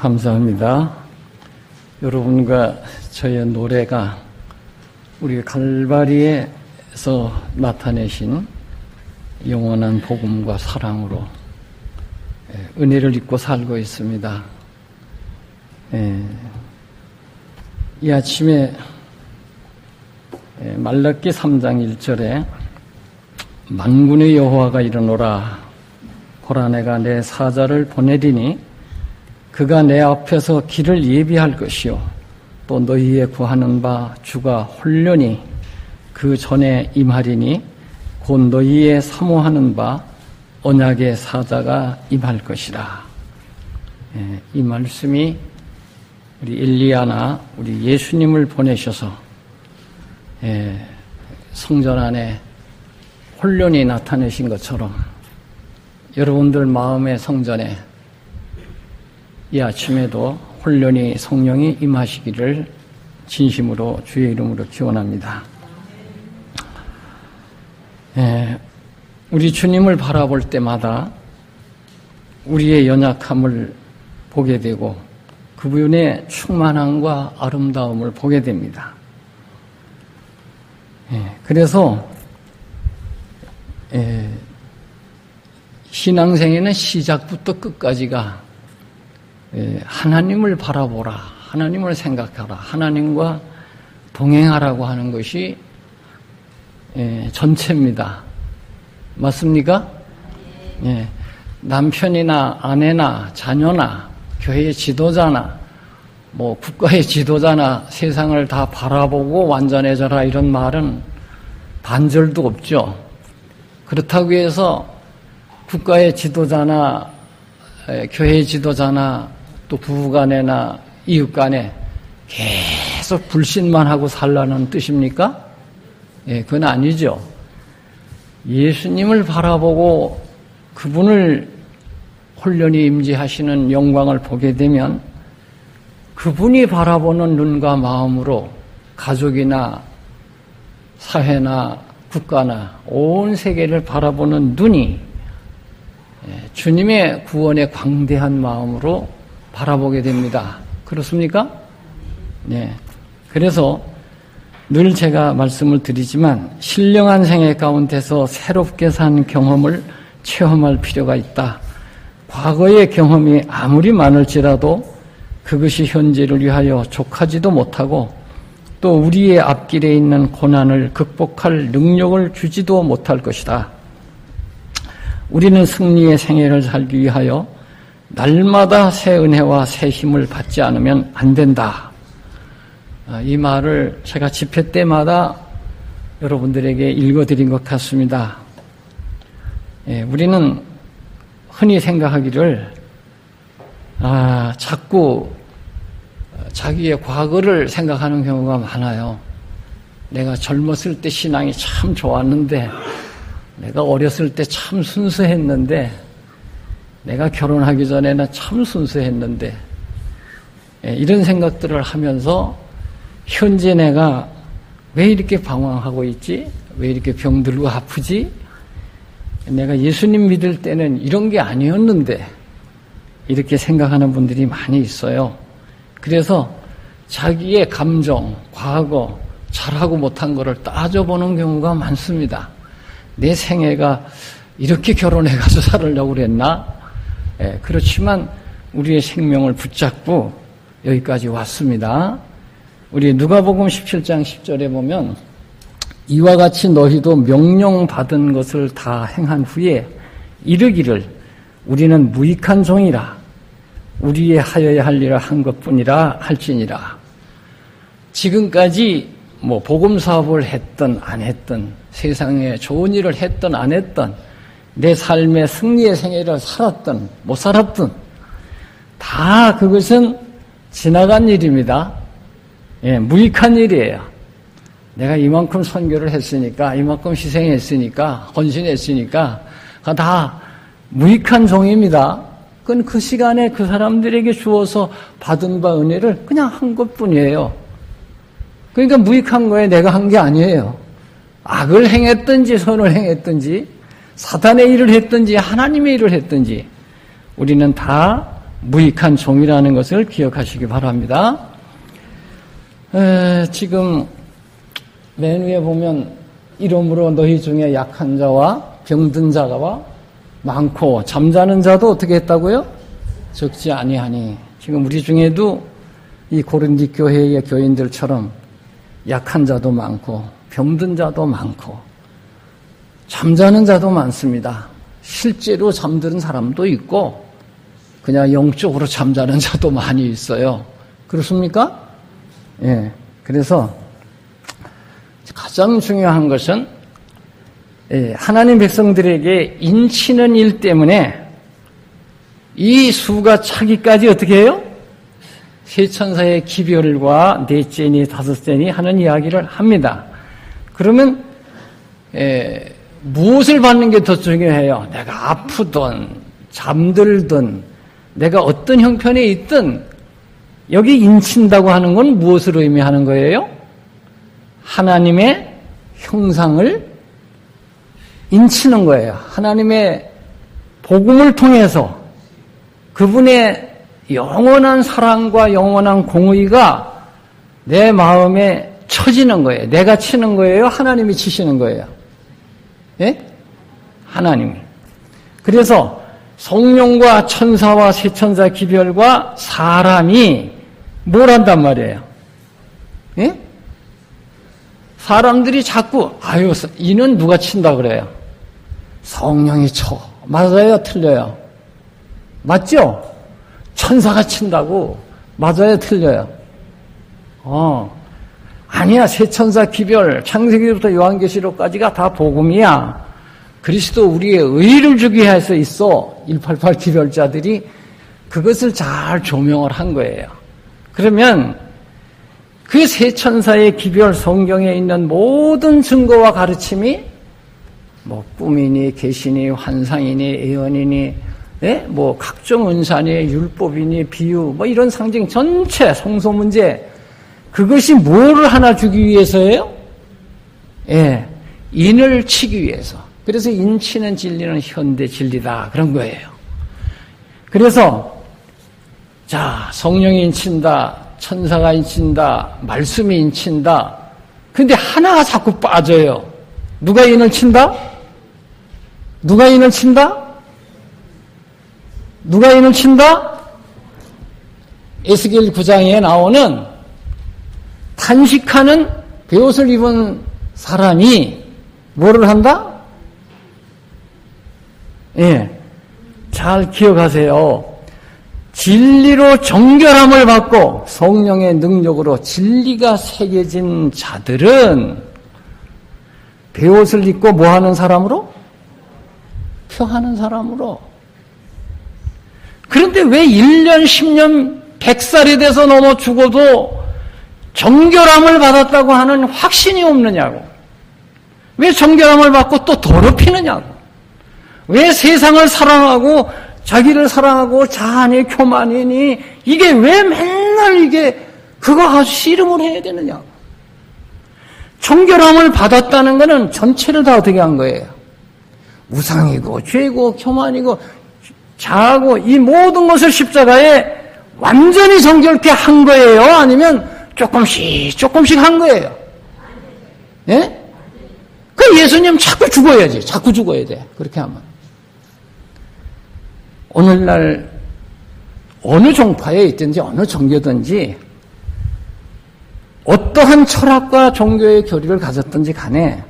감사합니다. 여러분과 저의 노래가 우리 갈바리에서 나타내신 영원한 복음과 사랑으로 은혜를 입고 살고 있습니다. 이 아침에 말라기 3장 1절에 만군의 여호와가 이르노라 보라 내가 내 사자를 보내리니 그가 내 앞에서 길을 예비할 것이요 또 너희의 구하는 바 주가 홀련히 그 전에 임하리니 곧 너희의 사모하는 바 언약의 사자가 임할 것이라. 이 말씀이 우리 엘리야나 우리 예수님을 보내셔서 성전 안에 홀련히 나타내신 것처럼 여러분들 마음의 성전에 이 아침에도 홀련히 성령이 임하시기를 진심으로 주의 이름으로 기원합니다. 우리 주님을 바라볼 때마다 우리의 연약함을 보게 되고 그분의 충만함과 아름다움을 보게 됩니다. 그래서 신앙생애는 시작부터 끝까지가 하나님을 바라보라, 하나님을 생각하라, 하나님과 동행하라고 하는 것이 전체입니다. 맞습니까? 남편이나 아내나 자녀나 교회의 지도자나 국가의 지도자나 세상을 다 바라보고 완전해져라 이런 말은 반절도 없죠. 그렇다고 해서 국가의 지도자나 교회의 지도자나 또 부부간에나 이웃간에 계속 불신만 하고 살라는 뜻입니까? 그건 아니죠. 예수님을 바라보고 그분을 홀련히 임재하시는 영광을 보게 되면 그분이 바라보는 눈과 마음으로 가족이나 사회나 국가나 온 세계를 바라보는 눈이 주님의 구원의 광대한 마음으로 바라보게 됩니다. 그렇습니까? 그래서 늘 제가 말씀을 드리지만 신령한 생애 가운데서 새롭게 산 경험을 체험할 필요가 있다. 과거의 경험이 아무리 많을지라도 그것이 현재를 위하여 족하지도 못하고 또 우리의 앞길에 있는 고난을 극복할 능력을 주지도 못할 것이다. 우리는 승리의 생애를 살기 위하여 날마다 새 은혜와 새 힘을 받지 않으면 안 된다. 이 말을 제가 집회 때마다 여러분들에게 읽어드린 것 같습니다. 우리는 흔히 생각하기를 자꾸 자기의 과거를 생각하는 경우가 많아요. 내가 젊었을 때 신앙이 참 좋았는데 내가 어렸을 때 참 순수했는데 내가 결혼하기 전에는 참 순수했는데 이런 생각들을 하면서 현재 내가 왜 이렇게 방황하고 있지? 왜 이렇게 병들고 아프지? 내가 예수님 믿을 때는 이런 게 아니었는데 이렇게 생각하는 분들이 많이 있어요. 그래서 자기의 감정, 과거, 잘하고 못한 거를 따져보는 경우가 많습니다. 내 생애가 이렇게 결혼해가지고 살으려고 그랬나? 그렇지만 우리의 생명을 붙잡고 여기까지 왔습니다. 우리 누가복음 17장 10절에 보면 이와 같이 너희도 명령받은 것을 다 행한 후에 이르기를 우리는 무익한 종이라 우리의 하여야 할 일을 한 것뿐이라 할지니라. 지금까지 복음 사업을 했든 안 했든 세상에 좋은 일을 했든 안 했든 내 삶의 승리의 생애를 살았든 못 살았든 다 그것은 지나간 일입니다. 무익한 일이에요. 내가 이만큼 선교를 했으니까 이만큼 희생했으니까 헌신했으니까 다 무익한 종입니다. 그건 그 시간에 그 사람들에게 주어서 받은 바 은혜를 그냥 한 것뿐이에요. 그러니까 무익한 거에 내가 한 게 아니에요. 악을 행했든지 선을 행했든지 사단의 일을 했든지 하나님의 일을 했든지 우리는 다 무익한 종이라는 것을 기억하시기 바랍니다. 지금 맨 위에 보면 이름으로 너희 중에 약한 자와 병든 자가 많고 잠자는 자도 어떻게 했다고요? 적지 아니하니. 지금 우리 중에도 이 고린도 교회의 교인들처럼 약한 자도 많고 병든 자도 많고 잠자는 자도 많습니다. 실제로 잠드는 사람도 있고 그냥 영적으로 잠자는 자도 많이 있어요. 그렇습니까? 예. 그래서 가장 중요한 것은 하나님 백성들에게 인치는 일 때문에 이 수가 차기까지 어떻게 해요? 세 천사의 기별과 넷째니 다섯째니 하는 이야기를 합니다. 그러면 무엇을 받는 게 더 중요해요? 내가 아프든 잠들든 내가 어떤 형편에 있든 여기 인친다고 하는 건 무엇을 의미하는 거예요? 하나님의 형상을 인치는 거예요. 하나님의 복음을 통해서 그분의 영원한 사랑과 영원한 공의가 내 마음에 쳐지는 거예요. 내가 치는 거예요? 하나님이 치시는 거예요? 예? 하나님이. 그래서 성령과 천사와 세천사 기별과 사람이 뭘 한단 말이에요? 예? 사람들이 자꾸 이는 누가 친다 그래요? 성령이 쳐. 맞아요? 틀려요? 맞죠? 천사가 친다고. 맞아요? 틀려요? 아니야. 세천사 기별 창세기부터 요한계시록까지가 다 복음이야. 그리스도 우리의 의를 주기 위해서 있어. 188 기별자들이 그것을 잘 조명을 한 거예요. 그러면 그 세 천사의 기별 성경에 있는 모든 증거와 가르침이 뭐 꿈이니 계시니 환상이니 예언이니 뭐 각종 은사니 율법이니 비유 뭐 이런 상징 전체 성소 문제 그것이 뭐를 하나 주기 위해서예요? 인을 치기 위해서. 그래서 인치는 진리는 현대 진리다 그런 거예요. 그래서 자 성령이 인친다. 천사가 인친다. 말씀이 인친다. 근데 하나가 자꾸 빠져요. 누가 인을 친다? 누가 인을 친다? 누가 인을 친다? 에스겔 9장에 나오는 탄식하는 베옷을 입은 사람이 뭐를 한다? 잘 기억하세요. 진리로 정결함을 받고 성령의 능력으로 진리가 새겨진 자들은 베옷을 입고 뭐 하는 사람으로? 표하는 사람으로. 그런데 왜 1년, 10년, 100살이 돼서 넘어 죽어도 정결함을 받았다고 하는 확신이 없느냐고. 왜 정결함을 받고 또 더럽히느냐고. 왜 세상을 사랑하고 자기를 사랑하고 자아니 교만이니 이게 왜 맨날 이게 그거 아주 씨름을 해야 되느냐고. 정결함을 받았다는 것은 전체를 다 어떻게 한 거예요? 우상이고 죄고 교만이고 자하고 이 모든 것을 십자가에 완전히 정결케 한 거예요? 아니면 조금씩 한 거예요? 예? 그 예수님 자꾸 죽어야지. 자꾸 죽어야 돼. 그렇게 하면. 오늘날 어느 종파에 있든지 어느 종교든지 어떠한 철학과 종교의 교리를 가졌든지 간에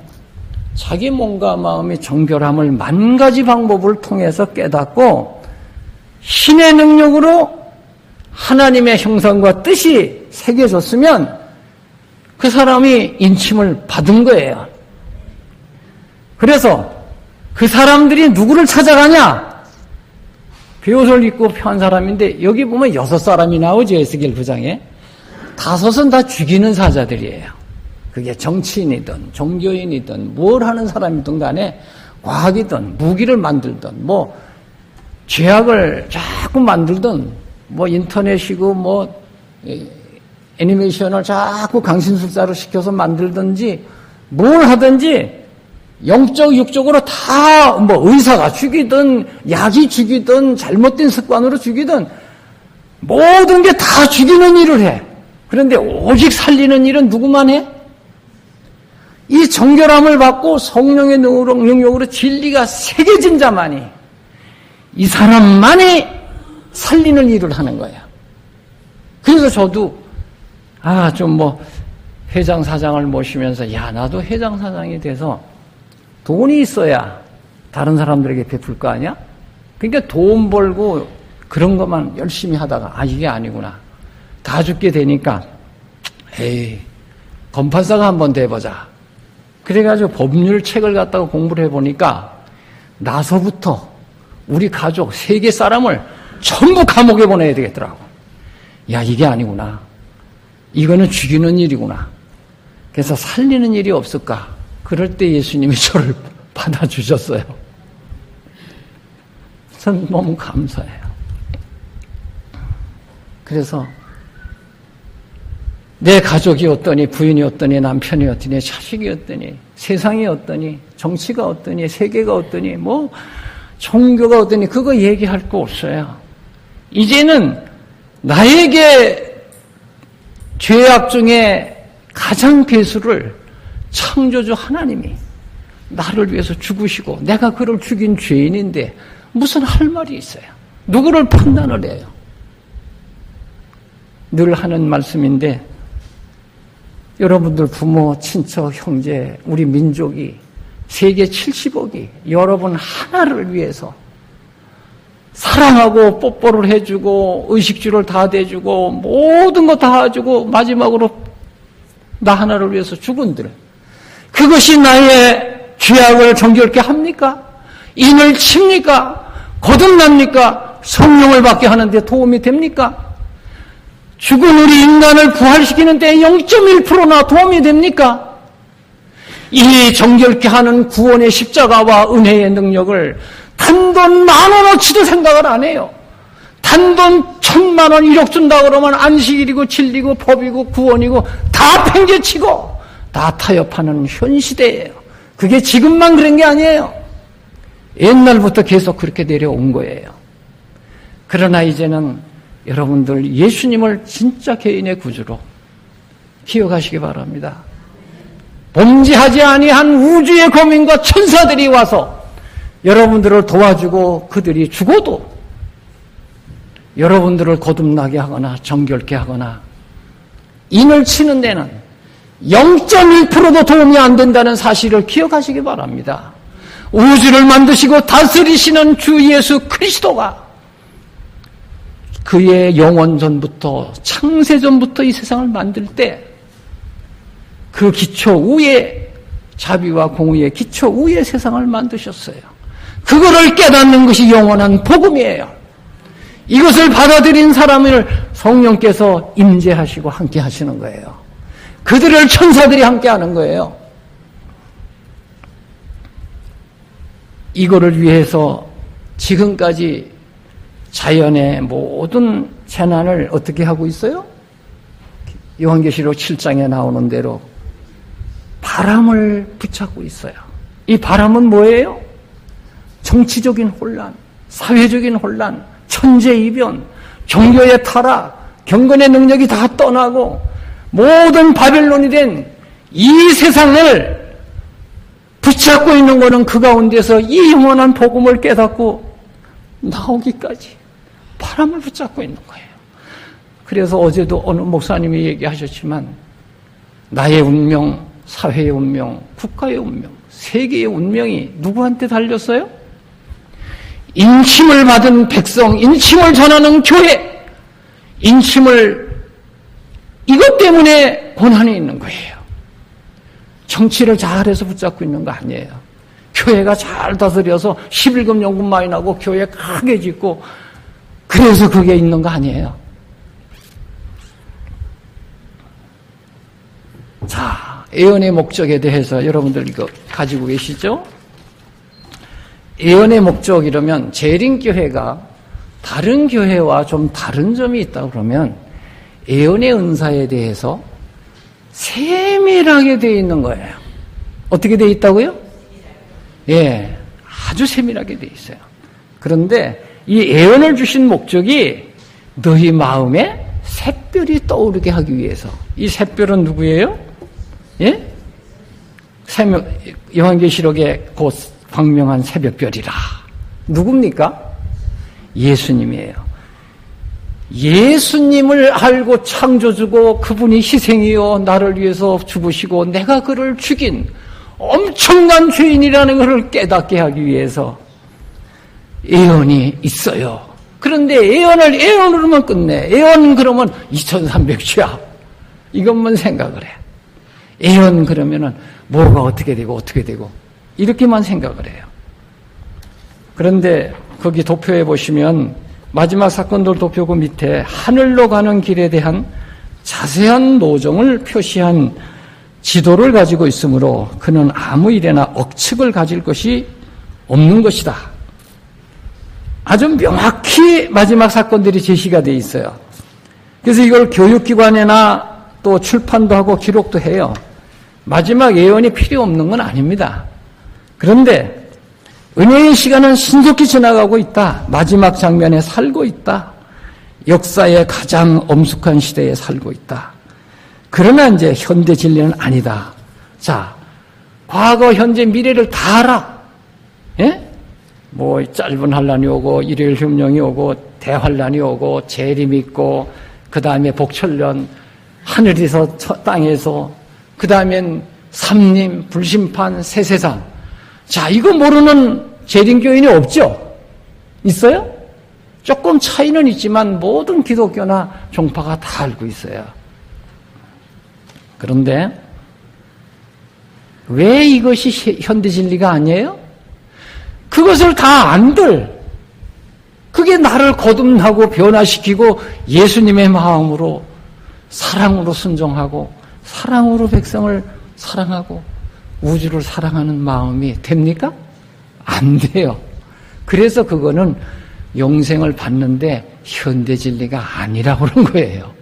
자기 몸과 마음의 정결함을 만 가지 방법을 통해서 깨닫고 신의 능력으로 하나님의 형상과 뜻이 새겨졌으면 그 사람이 인침을 받은 거예요. 그래서 그 사람들이 누구를 찾아가냐? 베옷을 입고 편 사람인데 여기 보면 6사람이 나오죠. 에스겔 9장에. 5은 다 죽이는 사자들이에요. 그게 정치인이든 종교인이든 뭘 하는 사람이든 간에 과학이든 무기를 만들든 뭐 죄악을 자꾸 만들든 뭐 인터넷이고 뭐 애니메이션을 자꾸 강신술사로 시켜서 만들든지 뭘 하든지 영적, 육적으로 다 뭐 의사가 죽이든 약이 죽이든 잘못된 습관으로 죽이든 모든 게 다 죽이는 일을 해. 그런데 오직 살리는 일은 누구만 해? 이 정결함을 받고 성령의 능력으로 진리가 새겨진 자만이, 이 사람만이 살리는 일을 하는 거예요. 그래서 저도 회장 사장을 모시면서 나도 회장 사장이 돼서 돈이 있어야 다른 사람들에게 베풀 거 아니야? 그러니까 돈 벌고 그런 것만 열심히 하다가 이게 아니구나. 다 죽게 되니까 검판사가 한번 돼보자. 그래가지고 법률 책을 갖다가 공부를 해보니까 나서부터 우리 가족 세계 사람을 전부 감옥에 보내야 되겠더라고. 이게 아니구나. 이거는 죽이는 일이구나. 그래서 살리는 일이 없을까? 그럴 때 예수님이 저를 받아주셨어요. 전 너무 감사해요. 그래서 내 가족이 어떠니, 부인이 어떠니, 남편이 어떠니, 자식이 어떠니, 세상이 어떠니, 정치가 어떠니, 세계가 어떠니, 종교가 어떠니, 그거 얘기할 거 없어요. 이제는 나에게 죄악 중에 가장 배수를 창조주 하나님이 나를 위해서 죽으시고, 내가 그를 죽인 죄인인데 무슨 할 말이 있어요? 누구를 판단을 해요? 늘 하는 말씀인데, 여러분들 부모, 친척, 형제, 우리 민족이, 세계 70억이 여러분 하나를 위해서 사랑하고 뽀뽀를 해주고 의식주를 다 대주고 모든 거 다 해주고 마지막으로 나 하나를 위해서 죽은들, 그것이 나의 죄악을 정결케 합니까? 인을 칩니까? 거듭납니까? 성령을 받게 하는데 도움이 됩니까? 죽은 우리 인간을 부활시키는데 0.1%나 도움이 됩니까? 이 정결케 하는 구원의 십자가와 은혜의 능력을 단돈 10,000원어치도 생각을 안 해요. 단돈 1,000,000원 1억 준다 그러면 안식일이고 진리고 법이고 구원이고 다 팽개치고 다 타협하는 현 시대예요. 그게 지금만 그런 게 아니에요. 옛날부터 계속 그렇게 내려온 거예요. 그러나 이제는 여러분들 예수님을 진짜 개인의 구주로 기억하시기 바랍니다. 범죄하지 아니한 우주의 거민과 천사들이 와서 여러분들을 도와주고 그들이 죽어도 여러분들을 거듭나게 하거나 정결케 하거나 인을 치는 데는 0.1%도 도움이 안 된다는 사실을 기억하시기 바랍니다. 우주를 만드시고 다스리시는 주 예수 그리스도가 그의 영원 전부터, 창세 전부터 이 세상을 만들 때 그 기초 위에, 자비와 공의의 기초 위에 세상을 만드셨어요. 그거를 깨닫는 것이 영원한 복음이에요. 이것을 받아들인 사람을 성령께서 임재하시고 함께 하시는 거예요. 그들을 천사들이 함께 하는 거예요. 이거를 위해서 지금까지 자연의 모든 재난을 어떻게 하고 있어요? 요한계시록 7장에 나오는 대로 바람을 붙잡고 있어요. 이 바람은 뭐예요? 정치적인 혼란, 사회적인 혼란, 천재이변, 종교의 타락, 경건의 능력이 다 떠나고 모든 바벨론이 된 이 세상을 붙잡고 있는 것은 그 가운데서 이 영원한 복음을 깨닫고 나오기까지 바람을 붙잡고 있는 거예요. 그래서 어제도 어느 목사님이 얘기하셨지만 나의 운명, 사회의 운명, 국가의 운명, 세계의 운명이 누구한테 달렸어요? 인침을 받은 백성, 인침을 전하는 교회, 이것 때문에 고난이 있는 거예요. 정치를 잘해서 붙잡고 있는 거 아니에요. 교회가 잘 다스려서 11금 연금 많이 나고 교회 크게 짓고 그래서 그게 있는 거 아니에요. 자, 예언의 목적에 대해서 여러분들 이거 가지고 계시죠? 예언의 목적 이러면 재림교회가 다른 교회와 좀 다른 점이 있다 그러면 예언의 은사에 대해서 세밀하게 되어 있는 거예요. 어떻게 되어 있다고요? 예, 아주 세밀하게 되어 있어요. 그런데 이 예언을 주신 목적이 너희 마음에 샛별이 떠오르게 하기 위해서. 이 샛별은 누구예요? 예? 요한계시록에 곧 광명한 새벽별이라. 누굽니까? 예수님이에요. 예수님을 알고 창조주고 그분이 희생이요 나를 위해서 죽으시고 내가 그를 죽인 엄청난 죄인이라는 것을 깨닫게 하기 위해서 애언이 있어요. 그런데 애언으로만 끝내. 애언 그러면 2300주야. 이것만 생각을 해. 애언 그러면은 뭐가 어떻게 되고 이렇게만 생각을 해요. 그런데 거기 도표에 보시면 마지막 사건들 도표 그 밑에 하늘로 가는 길에 대한 자세한 노정을 표시한 지도를 가지고 있으므로 그는 아무 일에나 억측을 가질 것이 없는 것이다. 아주 명확히 마지막 사건들이 제시가 돼 있어요. 그래서 이걸 교육기관에나 또 출판도 하고 기록도 해요. 마지막 예언이 필요 없는 건 아닙니다. 그런데 은혜의 시간은 신속히 지나가고 있다. 마지막 장면에 살고 있다. 역사의 가장 엄숙한 시대에 살고 있다. 그러나 이제 현대 진리는 아니다. 자, 과거, 현재, 미래를 다 알아. 예? 뭐 짧은 환란이 오고 일요일 흉령이 오고 대환란이 오고 재림이 있고 그 다음에 복철련 하늘에서 땅에서 그 다음엔 삼림, 불심판, 새세상. 자, 이거 모르는 재림교인이 없죠? 있어요? 조금 차이는 있지만 모든 기독교나 종파가 다 알고 있어요. 그런데 왜 이것이 현대 진리가 아니에요? 그것을 다 안들, 그게 나를 거듭나고 변화시키고 예수님의 마음으로 사랑으로 순종하고 사랑으로 백성을 사랑하고 우주를 사랑하는 마음이 됩니까? 안 돼요. 그래서 그거는 영생을 받는데 현대 진리가 아니라고 그런 거예요.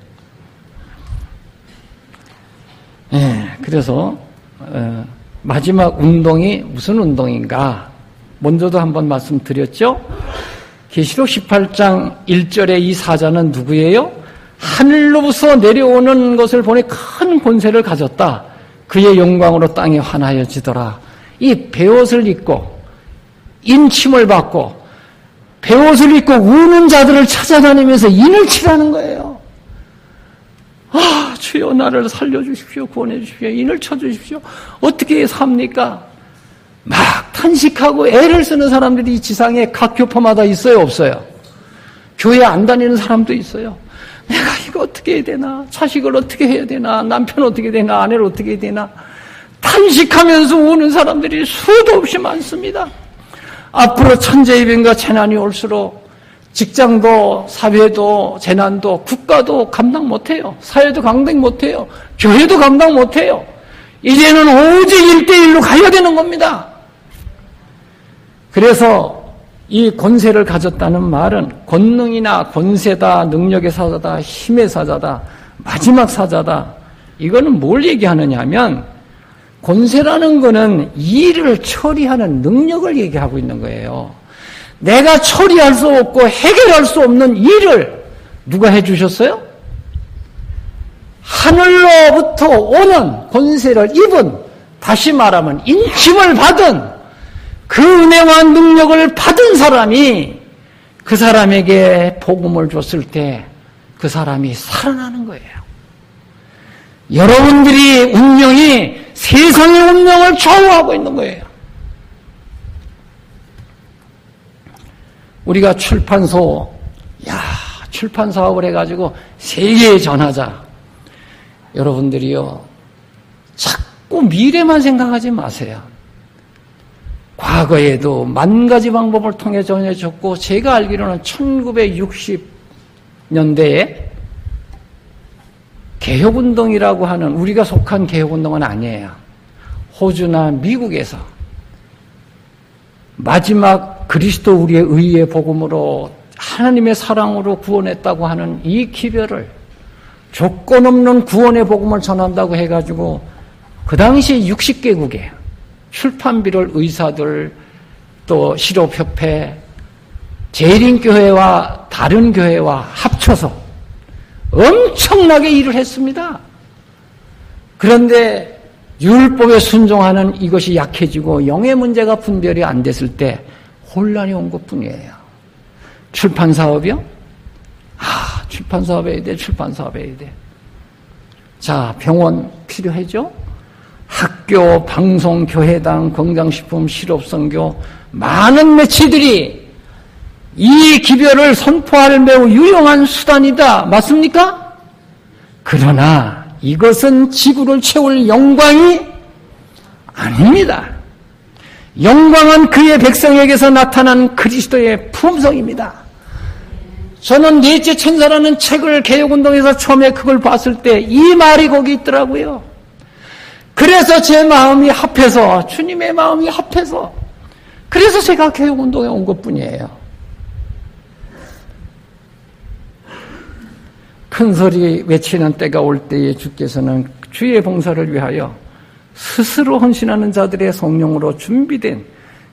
네, 그래서 마지막 운동이 무슨 운동인가? 먼저도 한번 말씀드렸죠? 계시록 18장 1절의 이 사자는 누구예요? 하늘로부터 내려오는 것을 보니 큰 권세를 가졌다. 그의 영광으로 땅에 환하여지더라. 이 베옷을 입고 인침을 받고 베옷을 입고 우는 자들을 찾아다니면서 인을 치라는 거예요. 아, 주여 나를 살려주십시오. 구원해 주십시오. 인을 쳐주십시오. 어떻게 삽니까? 막 탄식하고 애를 쓰는 사람들이 이 지상에 각 교파마다 있어요, 없어요? 교회 안 다니는 사람도 있어요. 내가 이거 어떻게 해야 되나? 자식을 어떻게 해야 되나? 남편 어떻게 되나? 아내를 어떻게 해야 되나? 탄식하면서 우는 사람들이 수도 없이 많습니다. 앞으로 천재이변과 재난이 올수록 직장도 사회도 재난도 국가도 감당 못해요. 사회도 감당 못해요. 교회도 감당 못해요. 이제는 오직 1대1로 가야 되는 겁니다. 그래서 이 권세를 가졌다는 말은 권능이나 권세다, 능력의 사자다, 힘의 사자다, 마지막 사자다. 이거는 뭘 얘기하느냐 하면 권세라는 거는 일을 처리하는 능력을 얘기하고 있는 거예요. 내가 처리할 수 없고 해결할 수 없는 일을 누가 해주셨어요? 하늘로부터 오는 권세를 입은, 다시 말하면 인침을 받은 그 은혜와 능력을 받은 사람이 그 사람에게 복음을 줬을 때 그 사람이 살아나는 거예요. 여러분들이 운명이 세상의 운명을 좌우하고 있는 거예요. 우리가 출판 사업을 해가지고 세계에 전하자. 여러분들이요, 자꾸 미래만 생각하지 마세요. 과거에도 만 가지 방법을 통해 전해졌고, 제가 알기로는 1960년대에 개혁운동이라고 하는, 우리가 속한 개혁운동은 아니에요. 호주나 미국에서 마지막 그리스도 우리의 의의 복음으로 하나님의 사랑으로 구원했다고 하는 이 기별을, 조건 없는 구원의 복음을 전한다고 해가지고 그 당시 60개국에 출판비를 의사들, 또 실업협회, 재림교회와 다른 교회와 합쳐서 엄청나게 일을 했습니다. 그런데 율법에 순종하는 이것이 약해지고 영의 문제가 분별이 안 됐을 때 혼란이 온 것뿐이에요. 출판사업이요? 출판사업 해야 돼, 출판사업 해야 돼. 자, 병원 필요하죠? 학교, 방송, 교회당, 건강식품, 실업선교, 많은 매체들이 이 기별을 선포할 매우 유용한 수단이다. 맞습니까? 그러나 이것은 지구를 채울 영광이 아닙니다. 영광은 그의 백성에게서 나타난 그리스도의 품성입니다. 저는 넷째 천사라는 책을 개혁운동에서 처음에 그걸 봤을 때 이 말이 거기 있더라고요. 그래서 제 마음이 합해서, 주님의 마음이 합해서, 그래서 제가 개혁운동에 온 것뿐이에요. 큰 소리 외치는 때가 올 때에 주께서는 주의 봉사를 위하여 스스로 헌신하는 자들의 성령으로 준비된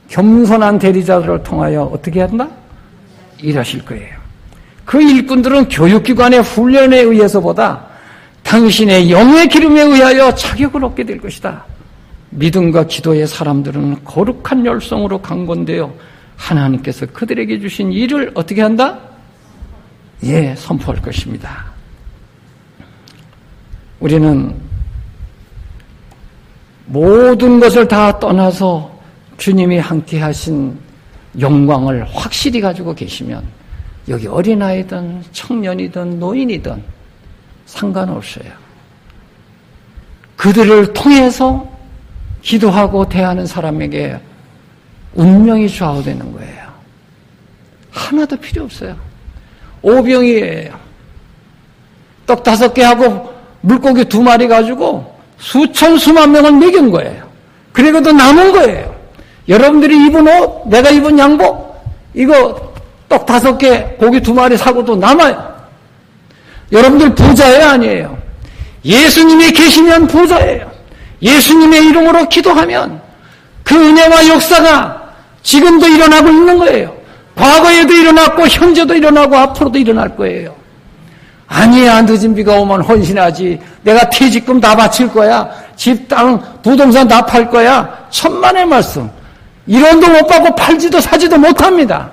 겸손한 대리자들을 통하여 어떻게 한다? 일하실 거예요. 그 일꾼들은 교육기관의 훈련에 의해서보다 당신의 영의 기름에 의하여 자격을 얻게 될 것이다. 믿음과 기도의 사람들은 거룩한 열성으로 강건되어 하나님께서 그들에게 주신 일을 어떻게 한다? 선포할 것입니다. 우리는 모든 것을 다 떠나서 주님이 함께 하신 영광을 확실히 가지고 계시면 여기 어린아이든 청년이든 노인이든 상관없어요. 그들을 통해서 기도하고 대하는 사람에게 운명이 좌우되는 거예요. 하나도 필요 없어요. 오병이에요. 떡 5개 하고 물고기 2마리 가지고 수천 수만 명을 먹인 거예요. 그리고도 남은 거예요. 여러분들이 입은 옷, 내가 입은 양복, 이거 떡 5개, 고기 2마리 사고도 남아요. 여러분들 부자예요, 아니에요? 예수님이 계시면 부자예요. 예수님의 이름으로 기도하면 그 은혜와 역사가 지금도 일어나고 있는 거예요. 과거에도 일어났고 현재도 일어나고 앞으로도 일어날 거예요. 아니야, 늦은 비가 오면 헌신하지. 내가 퇴직금 다 바칠 거야. 집, 땅, 부동산 다 팔 거야. 천만의 말씀. 1원도 못 받고 팔지도 사지도 못합니다.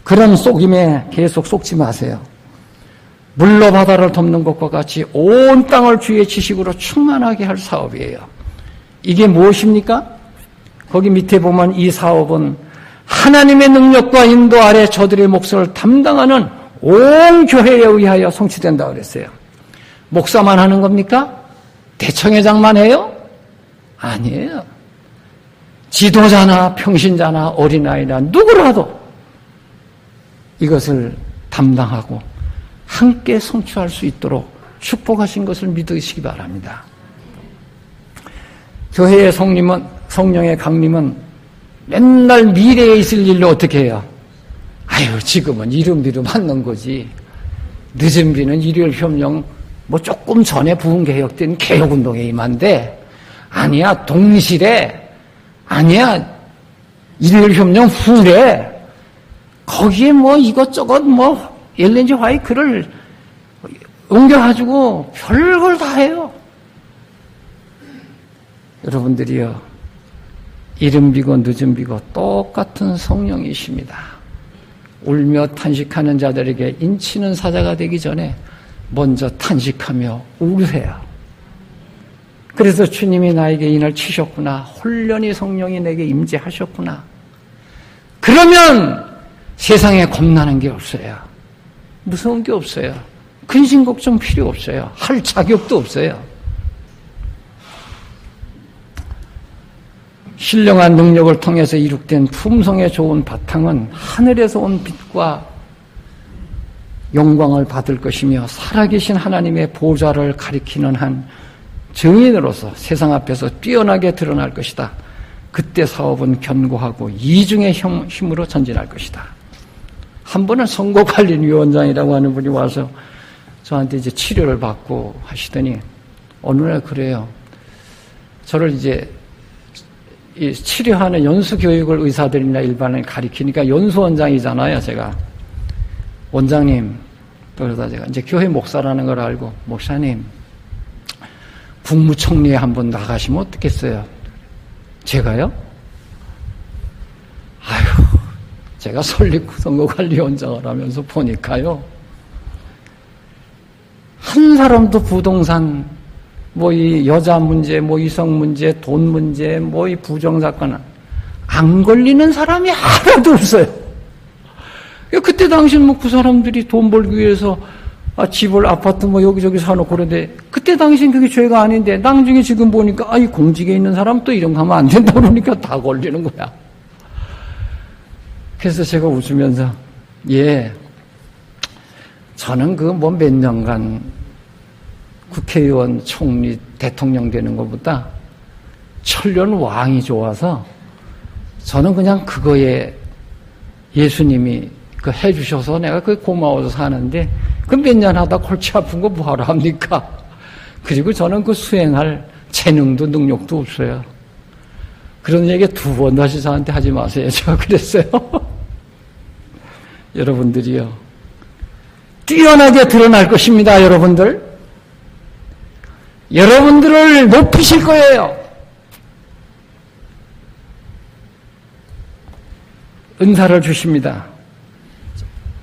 그런 속임에 계속 속지 마세요. 물로 바다를 덮는 것과 같이 온 땅을 주의 지식으로 충만하게 할 사업이에요. 이게 무엇입니까? 거기 밑에 보면 이 사업은 하나님의 능력과 인도 아래 저들의 몫을 담당하는 온 교회에 의하여 성취된다고 그랬어요. 목사만 하는 겁니까? 대청회장만 해요? 아니에요. 지도자나 평신자나 어린아이나 누구라도 이것을 담당하고 함께 성취할 수 있도록 축복하신 것을 믿으시기 바랍니다. 교회의 성령의 강림은 맨날 미래에 있을 일로 어떻게 해요? 지금은 이름비로 맞는 거지. 늦은 비는 일요일 협령 조금 전에 부흥개혁된 개혁운동에 임한데, 아니야, 동실에, 아니야, 일요일 협령 후래, 거기에 이것저것 엘렌지 화이트를 옮겨가지고 별걸 다 해요. 여러분들이요, 이른비고 늦은비고 똑같은 성령이십니다. 울며 탄식하는 자들에게 인치는 사자가 되기 전에 먼저 탄식하며 울으세요. 그래서 주님이 나에게 인을 치셨구나. 홀련히 성령이 내게 임재하셨구나. 그러면 세상에 겁나는 게 없어요. 무서운 게 없어요. 근심 걱정 필요 없어요. 할 자격도 없어요. 신령한 능력을 통해서 이룩된 품성의 좋은 바탕은 하늘에서 온 빛과 영광을 받을 것이며 살아계신 하나님의 보좌를 가리키는 한 증인으로서 세상 앞에서 뛰어나게 드러날 것이다. 그때 사업은 견고하고 이중의 힘으로 전진할 것이다. 한 번은 선거관리위원장이라고 하는 분이 와서 저한테 이제 치료를 받고 하시더니 어느 날 그래요. 저를 이제 이 치료하는 연수 교육을 의사들이나 일반인이 가리키니까 연수 원장이잖아요, 제가. 원장님, 그러다 제가 이제 교회 목사라는 걸 알고, 목사님, 국무총리에 한번 나가시면 어떻겠어요? 제가요? 아유, 제가 설립선거관리원장을 하면서 보니까요, 한 사람도 부동산, 뭐 이 여자 문제, 뭐 이성 문제, 돈 문제, 뭐 이 부정사건 안 걸리는 사람이 하나도 없어요. 그때 당시는 뭐 그 사람들이 돈 벌기 위해서 집을, 아파트 뭐 여기저기 사놓고 그런데 그때 당시엔 그게 죄가 아닌데 나중에 지금 보니까 이 공직에 있는 사람 또 이런 거 하면 안 된다 그러니까 다 걸리는 거야. 그래서 제가 웃으면서 저는 그 뭐 몇 년간 국회의원, 총리, 대통령 되는 것보다 천년 왕이 좋아서 저는 그냥 그거에 예수님이 그 해주셔서 내가 그게 고마워서 사는데 그 몇 년 하다 골치 아픈 거 뭐하러 합니까? 그리고 저는 그 수행할 재능도 능력도 없어요. 그런 얘기 두 번 다시 저한테 하지 마세요. 제가 그랬어요. 여러분들이요. 뛰어나게 드러날 것입니다, 여러분들. 여러분들을 높이실 거예요. 은사를 주십니다.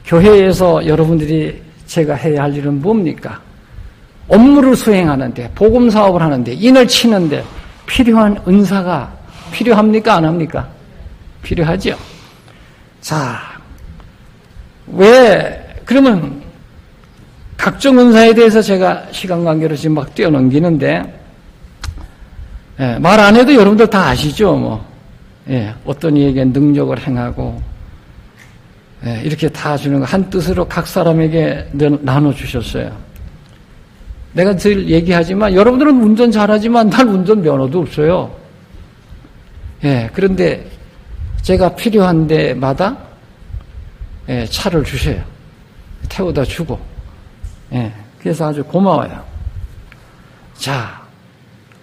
교회에서 여러분들이 제가 해야 할 일은 뭡니까? 업무를 수행하는데, 복음 사업을 하는데, 인을 치는데 필요한 은사가 필요합니까? 안 합니까? 필요하죠. 자, 그러면 각종 은사에 대해서 제가 시간 관계로 지금 막 뛰어넘기는데, 말 안 해도 여러분들 다 아시죠, 뭐. 어떤 이에게 능력을 행하고, 이렇게 다 주는 거 한 뜻으로 각 사람에게 나눠주셨어요. 내가 늘 얘기하지만, 여러분들은 운전 잘하지만 난 운전 면허도 없어요. 그런데 제가 필요한 데마다 차를 주셔요. 태워다 주고. 그래서 아주 고마워요. 자,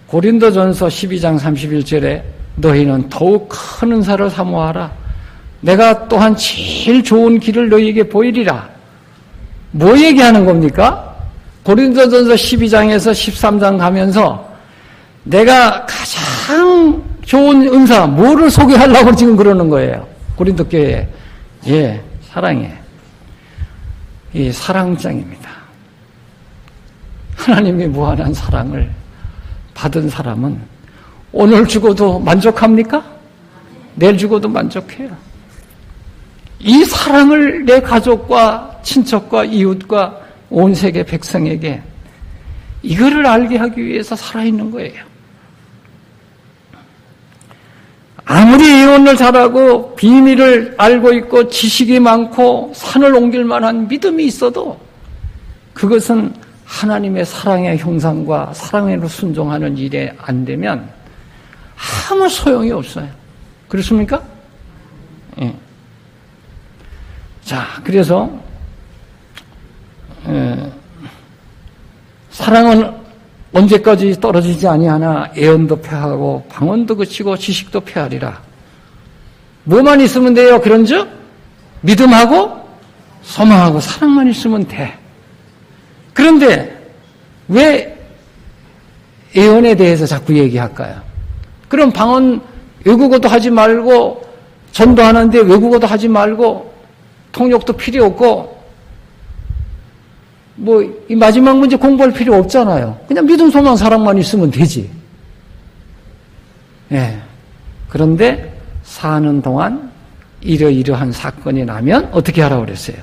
고린도전서 12장 31절에 너희는 더욱 큰 은사를 사모하라. 내가 또한 제일 좋은 길을 너희에게 보이리라. 뭐 얘기하는 겁니까? 고린도전서 12장에서 13장 가면서 내가 가장 좋은 은사, 뭐를 소개하려고 지금 그러는 거예요. 고린도 교회에. 사랑해. 이 사랑장입니다. 하나님의 무한한 사랑을 받은 사람은 오늘 죽어도 만족합니까? 내일 죽어도 만족해요. 이 사랑을 내 가족과 친척과 이웃과 온 세계 백성에게 이거를 알게 하기 위해서 살아있는 거예요. 아무리 예언을 잘하고 비밀을 알고 있고 지식이 많고 산을 옮길 만한 믿음이 있어도 그것은 하나님의 사랑의 형상과 사랑으로 순종하는 일에 안 되면 아무 소용이 없어요. 그렇습니까? 자, 그래서 사랑은 언제까지 떨어지지 아니하나 애언도 패하고 방언도 그치고 지식도 패하리라. 뭐만 있으면 돼요? 그런즉 믿음하고 소망하고 사랑만 있으면 돼. 그런데 왜 애언에 대해서 자꾸 얘기할까요? 그럼 방언 외국어도 하지 말고 전도하는데 외국어도 하지 말고 통역도 필요 없고 뭐 이 마지막 문제 공부할 필요 없잖아요. 그냥 믿음, 소망, 사랑만 있으면 되지. 그런데 사는 동안 이러이러한 사건이 나면 어떻게 하라고 그랬어요?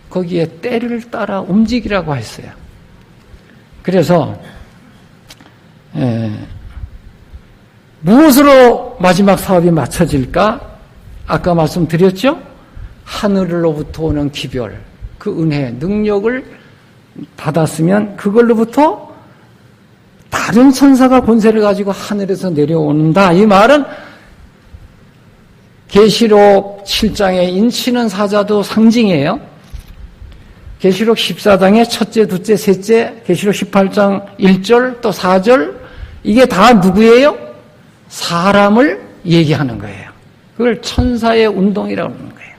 거기에 때를 따라 움직이라고 했어요. 그래서 무엇으로 마지막 사업이 맞춰질까? 아까 말씀드렸죠? 하늘로부터 오는 기별, 그 은혜, 능력을 받았으면 그걸로부터 다른 천사가 권세를 가지고 하늘에서 내려온다. 이 말은 계시록 7장에 인치는 사자도 상징이에요. 계시록 14장에 첫째, 둘째, 셋째, 계시록 18장 1절 또 4절 이게 다 누구예요? 사람을 얘기하는 거예요. 그걸 천사의 운동이라고 하는 거예요.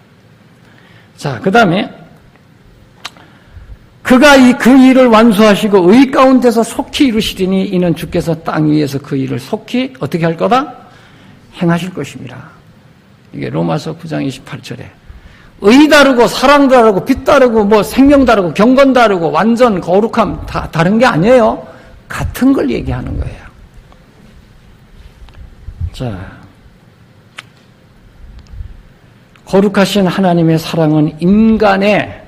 자, 그 다음에 그가 그 일을 완수하시고 의 가운데서 속히 이루시리니 이는 주께서 땅 위에서 그 일을 속히 어떻게 할 거다? 행하실 것입니다. 이게 로마서 9장 28절에 의 다르고 사랑 다르고 빛 다르고 뭐 생명 다르고 경건 다르고 완전 거룩함 다 다른 게 아니에요. 같은 걸 얘기하는 거예요. 자, 거룩하신 하나님의 사랑은 인간의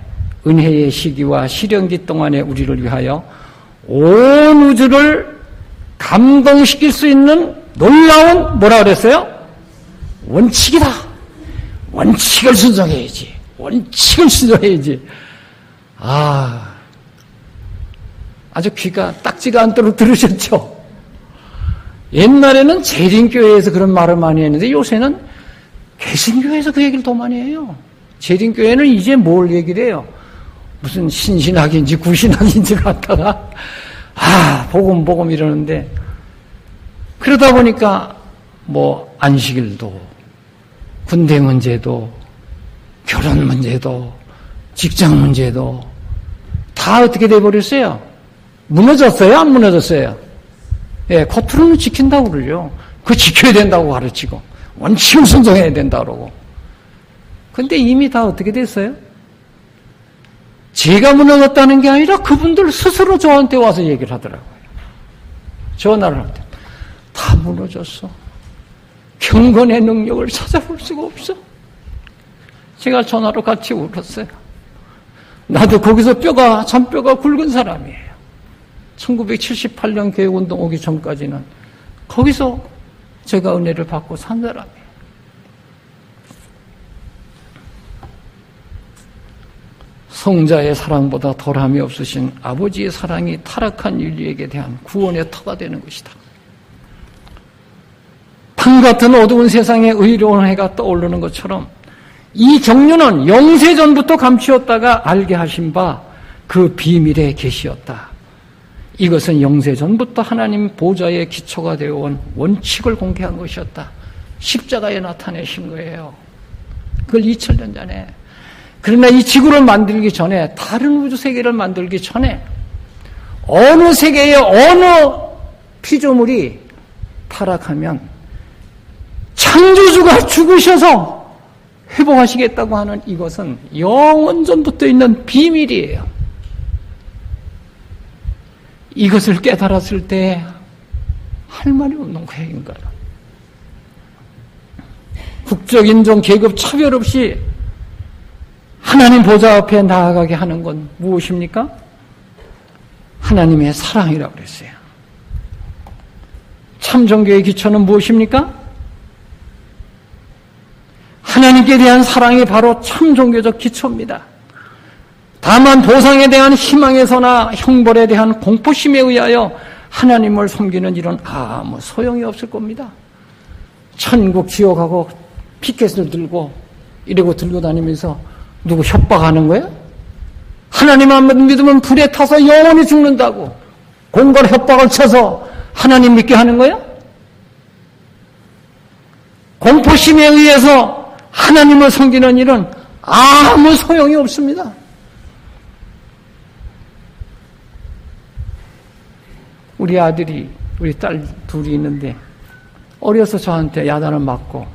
은혜의 시기와 시련기 동안에 우리를 위하여 온 우주를 감동시킬 수 있는 놀라운 뭐라 그랬어요? 원칙이다. 원칙을 순종해야지. 원칙을 순종해야지. 아주 귀가 딱지가 않도록 들으셨죠? 옛날에는 재림교회에서 그런 말을 많이 했는데 요새는 개신교회에서 그 얘기를 더 많이 해요. 재림교회는 이제 뭘 얘기를 해요? 무슨 신신학인지 구신학인지 갖다가 복음 이러는데 그러다 보니까 뭐 안식일도 군대 문제도 결혼 문제도 직장 문제도 다 어떻게 돼버렸어요? 무너졌어요? 안 무너졌어요? 예, 겉으로는 지킨다고 그러죠. 그거 지켜야 된다고 가르치고 원칙을 순종해야 된다고 그러고 근데 이미 다 어떻게 됐어요? 제가 무너졌다는 게 아니라 그분들 스스로 저한테 와서 얘기를 하더라고요. 전화를 할 때 다 무너졌어. 경건의 능력을 찾아볼 수가 없어. 제가 전화로 같이 울었어요. 나도 거기서 잔뼈가 굵은 사람이에요. 1978년 교회운동 오기 전까지는 거기서 제가 은혜를 받고 산 사람이에요. 성자의 사랑보다 덜함이 없으신 아버지의 사랑이 타락한 인류에게 대한 구원의 터가 되는 것이다. 밤같은 어두운 세상에 의로운 해가 떠오르는 것처럼 이 경륜은 영세전부터 감추었다가 알게 하신 바 그 비밀의 계시였다. 이것은 영세전부터 하나님 보좌의 기초가 되어온 원칙을 공개한 것이었다. 십자가에 나타내신 거예요. 그걸 2000년 전에. 그러나 이 지구를 만들기 전에 다른 우주 세계를 만들기 전에 어느 세계의 어느 피조물이 타락하면 창조주가 죽으셔서 회복하시겠다고 하는 이것은 영원전부터 있는 비밀이에요. 이것을 깨달았을 때 할 말이 없는 거예요, 인간은. 국적, 인종, 계급 차별 없이 하나님 보좌 앞에 나아가게 하는 건 무엇입니까? 하나님의 사랑이라고 그랬어요. 참 종교의 기초는 무엇입니까? 하나님께 대한 사랑이 바로 참 종교적 기초입니다. 다만 보상에 대한 희망에서나 형벌에 대한 공포심에 의하여 하나님을 섬기는 일은 아무 소용이 없을 겁니다. 천국 지옥하고 피켓을 들고 이러고 들고 다니면서 누구 협박하는 거야? 하나님만 믿으면 불에 타서 영원히 죽는다고 공갈 협박을 쳐서 하나님 믿게 하는 거야? 공포심에 의해서 하나님을 섬기는 일은 아무 소용이 없습니다. 우리 아들이, 우리 딸 둘이 있는데 어려서 저한테 야단을 맞고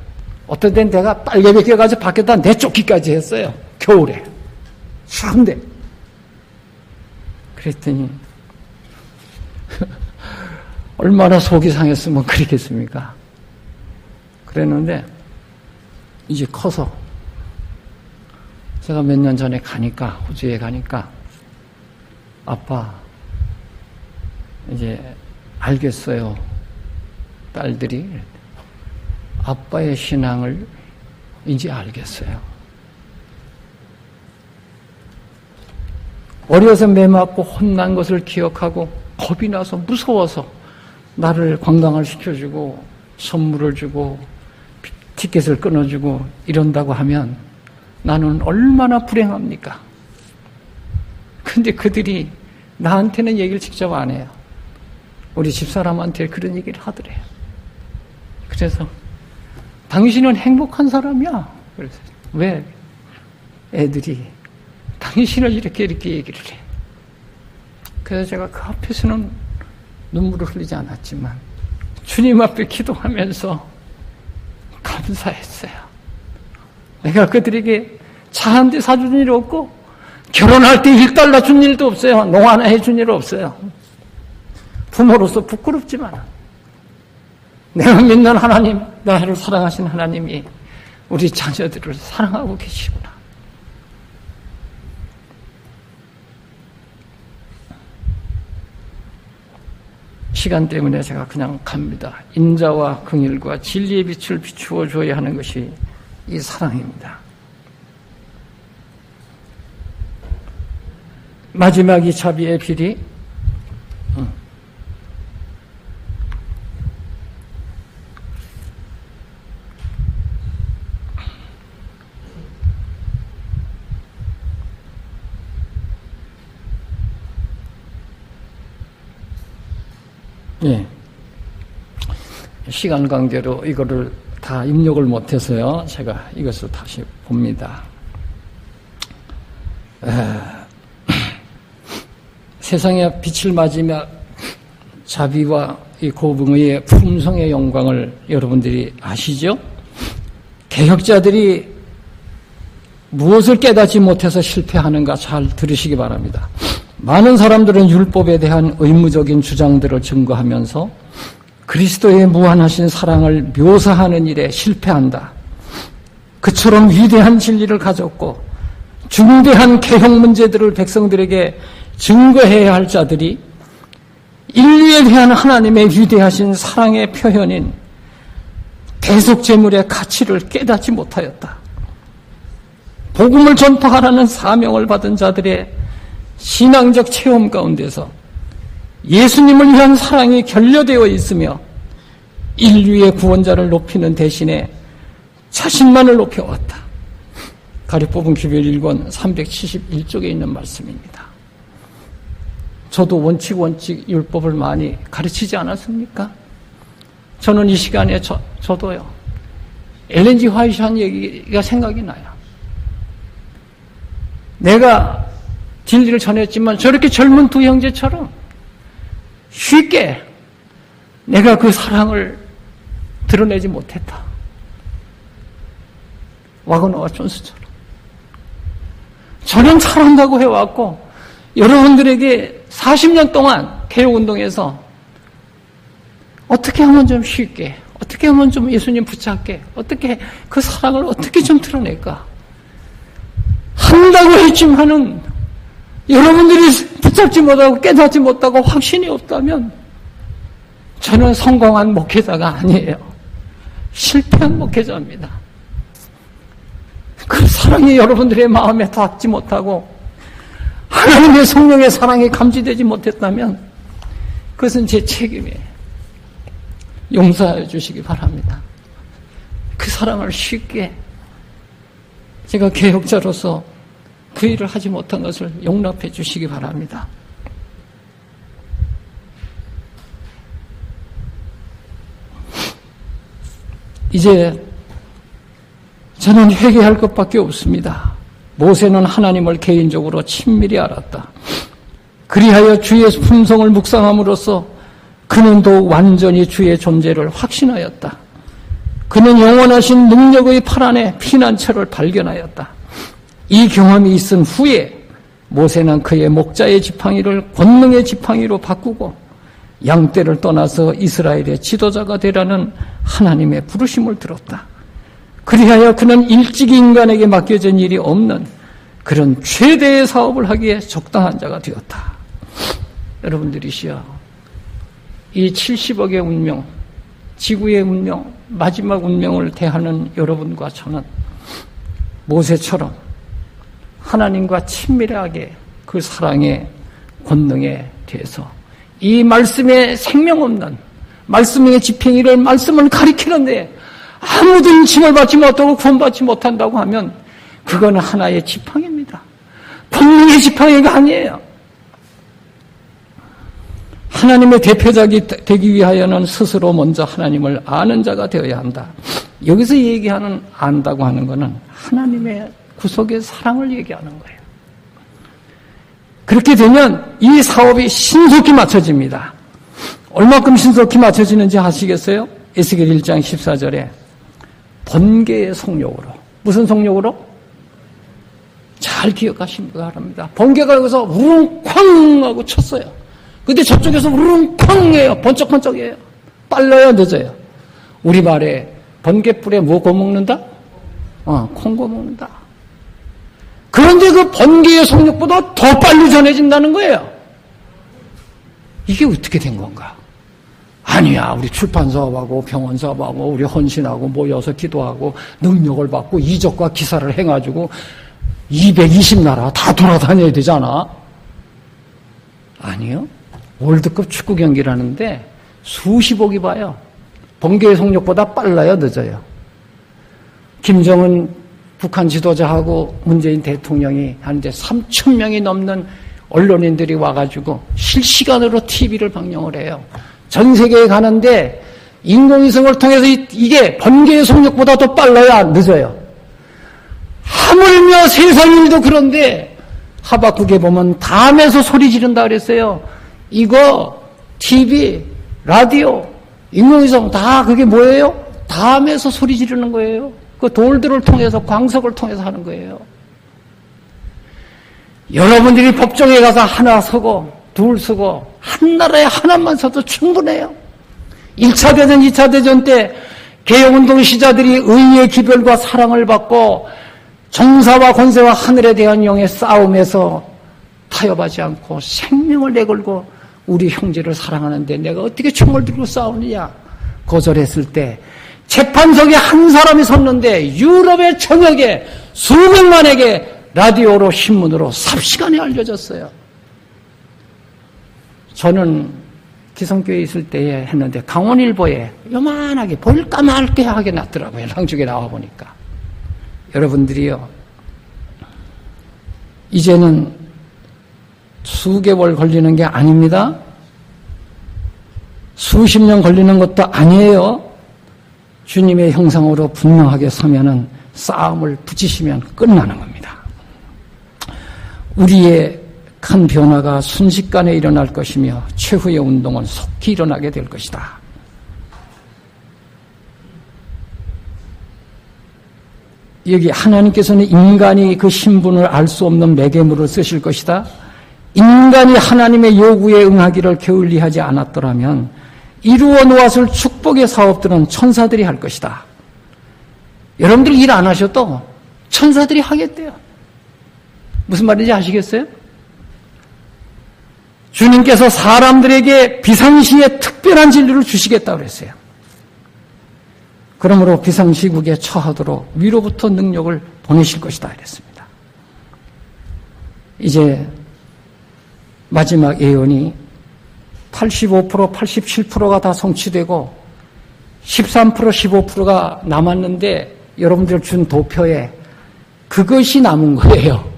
어떤 때는 내가 빨개 벗겨가지고 밖에다 내쫓기까지 했어요. 겨울에. 추운데. 그랬더니 얼마나 속이 상했으면 그랬겠습니까? 그랬는데 이제 커서 제가 몇 년 전에 가니까, 호주에 가니까 아빠 이제 알겠어요. 딸들이 아빠의 신앙을 이제 알겠어요. 어려서 매 맞고 혼난 것을 기억하고 겁이 나서 무서워서 나를 관광을 시켜주고 선물을 주고 티켓을 끊어주고 이런다고 하면 나는 얼마나 불행합니까? 근데 그들이 나한테는 얘기를 직접 안 해요. 우리 집사람한테 그런 얘기를 하더래요. 그래서 당신은 행복한 사람이야. 그래서 왜? 애들이 당신을 이렇게 얘기를 해. 그래서 제가 그 앞에서는 눈물을 흘리지 않았지만 주님 앞에 기도하면서 감사했어요. 내가 그들에게 차 한 대 사준 일 없고 결혼할 때 $1 준 일도 없어요. 농 하나 해준 일 없어요. 부모로서 부끄럽지만 내가 믿는 하나님, 나를 사랑하신 하나님이 우리 자녀들을 사랑하고 계시구나. 시간 때문에 제가 그냥 갑니다. 인자와 긍휼과 진리의 빛을 비추어 줘야 하는 것이 이 사랑입니다. 마지막 이 자비의 비리, 예. 시간 관계로 이거를 다 입력을 못해서요. 제가 이것을 다시 봅니다. 세상에 빛을 맞으며 자비와 이 고붕의 품성의 영광을 여러분들이 아시죠? 개혁자들이 무엇을 깨닫지 못해서 실패하는가 잘 들으시기 바랍니다. 많은 사람들은 율법에 대한 의무적인 주장들을 증거하면서 그리스도의 무한하신 사랑을 묘사하는 일에 실패한다. 그처럼 위대한 진리를 가졌고 중대한 개혁 문제들을 백성들에게 증거해야 할 자들이 인류에 대한 하나님의 위대하신 사랑의 표현인 대속제물의 가치를 깨닫지 못하였다. 복음을 전파하라는 사명을 받은 자들의 신앙적 체험 가운데서 예수님을 위한 사랑이 결여되어 있으며 인류의 구원자를 높이는 대신에 자신만을 높여왔다. 가리 뽑은 기별 1권 371쪽에 있는 말씀입니다. 저도 원칙 율법을 많이 가르치지 않았습니까? 저는 이 시간에 저도요. 엘렌 G 화이트 한 얘기가 생각이 나요. 내가 진리를 전했지만 저렇게 젊은 두 형제처럼 쉽게 내가 그 사랑을 드러내지 못했다. 와그너와 존스처럼. 저는 잘한다고 해왔고 여러분들에게 40년 동안 개혁운동에서 어떻게 하면 좀 쉽게, 어떻게 하면 좀 예수님 붙잡게, 어떻게 그 사랑을 어떻게 좀 드러낼까 한다고 했지만은 여러분들이 붙잡지 못하고 깨닫지 못하고 확신이 없다면 저는 성공한 목회자가 아니에요. 실패한 목회자입니다. 그 사랑이 여러분들의 마음에 닿지 못하고 하나님의 성령의 사랑이 감지되지 못했다면 그것은 제 책임이에요. 용서해 주시기 바랍니다. 그 사랑을 쉽게 제가 개혁자로서 그 일을 하지 못한 것을 용납해 주시기 바랍니다. 이제 저는 회개할 것밖에 없습니다. 모세는 하나님을 개인적으로 친밀히 알았다. 그리하여 주의 품성을 묵상함으로써 그는 더욱 완전히 주의 존재를 확신하였다. 그는 영원하신 능력의 팔 안에 피난처를 발견하였다. 이 경험이 있은 후에 모세는 그의 목자의 지팡이를 권능의 지팡이로 바꾸고 양떼를 떠나서 이스라엘의 지도자가 되라는 하나님의 부르심을 들었다. 그리하여 그는 일찍이 인간에게 맡겨진 일이 없는 그런 최대의 사업을 하기에 적당한 자가 되었다. 여러분들이시여, 이 70억의 운명, 지구의 운명, 마지막 운명을 대하는 여러분과 저는 모세처럼 하나님과 친밀하게 그 사랑의 권능에 대해서 이 말씀에 생명 없는 말씀의 지팡이를 말씀을 가리키는데 아무도 인칭을 받지 못하고 구원받지 못한다고 하면 그거는 하나의 지팡이입니다. 권능의 지팡이가 아니에요. 하나님의 대표작이 되기 위하여는 스스로 먼저 하나님을 아는 자가 되어야 한다. 여기서 얘기하는 안다고 하는 것은 하나님의 구속의 사랑을 얘기하는 거예요. 그렇게 되면 이 사업이 신속히 맞춰집니다. 얼마큼 신속히 맞춰지는지 아시겠어요? 에스겔 1장 14절에 번개의 속력으로. 무슨 속력으로? 잘 기억하시기 바랍니다. 번개가 여기서 우릉쾅 하고 쳤어요. 근데 저쪽에서 우릉쾅 해요. 번쩍번쩍해요. 빨라요, 늦어요? 우리 말에 번개불에 뭐 거먹는다? 콩 거먹는다. 그런데 그 번개의 속력보다 더 빨리 전해진다는 거예요. 이게 어떻게 된 건가? 아니야, 우리 출판 사업하고 병원 사업하고 우리 헌신하고 모여서 기도하고 능력을 받고 이적과 기사를 해가지고 220나라 다 돌아다녀야 되잖아. 아니요. 월드컵 축구 경기를 하는데 수십억이 봐요. 번개의 속력보다 빨라요, 늦어요? 김정은 북한 지도자하고 문재인 대통령이 하는데 3,000명이 넘는 언론인들이 와가지고 실시간으로 TV를 방영을 해요. 전 세계에 가는데 인공위성을 통해서 이게 번개의 속력보다 더 빨라야 늦어요. 하물며 세상 일도 그런데 하박국에 보면 담에서 소리 지른다 그랬어요. 이거 TV, 라디오, 인공위성 다 그게 뭐예요? 담에서 소리 지르는 거예요. 그 돌들을 통해서 광석을 통해서 하는 거예요. 여러분들이 법정에 가서 하나 서고 둘 서고 한 나라에 하나만 서도 충분해요. 1차 대전, 2차 대전 때 개혁운동 시자들이 의의 기별과 사랑을 받고 정사와 권세와 하늘에 대한 영의 싸움에서 타협하지 않고 생명을 내걸고 우리 형제를 사랑하는데 내가 어떻게 총을 들고 싸우느냐 거절했을 때 재판석에 한 사람이 섰는데 유럽의 전역에 수백만에게 라디오로 신문으로 삽시간에 알려졌어요. 저는 기성교회에 있을 때 했는데 강원일보에 요만하게 볼까 말까 하게 났더라고요. 랑중에 나와보니까. 여러분들이요, 이제는 수개월 걸리는 게 아닙니다. 수십 년 걸리는 것도 아니에요. 주님의 형상으로 분명하게 서면은 싸움을 붙이시면 끝나는 겁니다. 우리의 큰 변화가 순식간에 일어날 것이며 최후의 운동은 속히 일어나게 될 것이다. 여기 하나님께서는 인간이 그 신분을 알 수 없는 매개물을 쓰실 것이다. 인간이 하나님의 요구에 응하기를 게을리하지 않았더라면 이루어 놓았을 축복의 사업들은 천사들이 할 것이다. 여러분들 일 안 하셔도 천사들이 하겠대요. 무슨 말인지 아시겠어요? 주님께서 사람들에게 비상시에 특별한 진리를 주시겠다고 그랬어요. 그러므로 비상시국에 처하도록 위로부터 능력을 보내실 것이다 그랬습니다. 이제 마지막 예언이 85%, 87%가 다 성취되고 13%, 15%가 남았는데 여러분들 준 도표에 그것이 남은 거예요.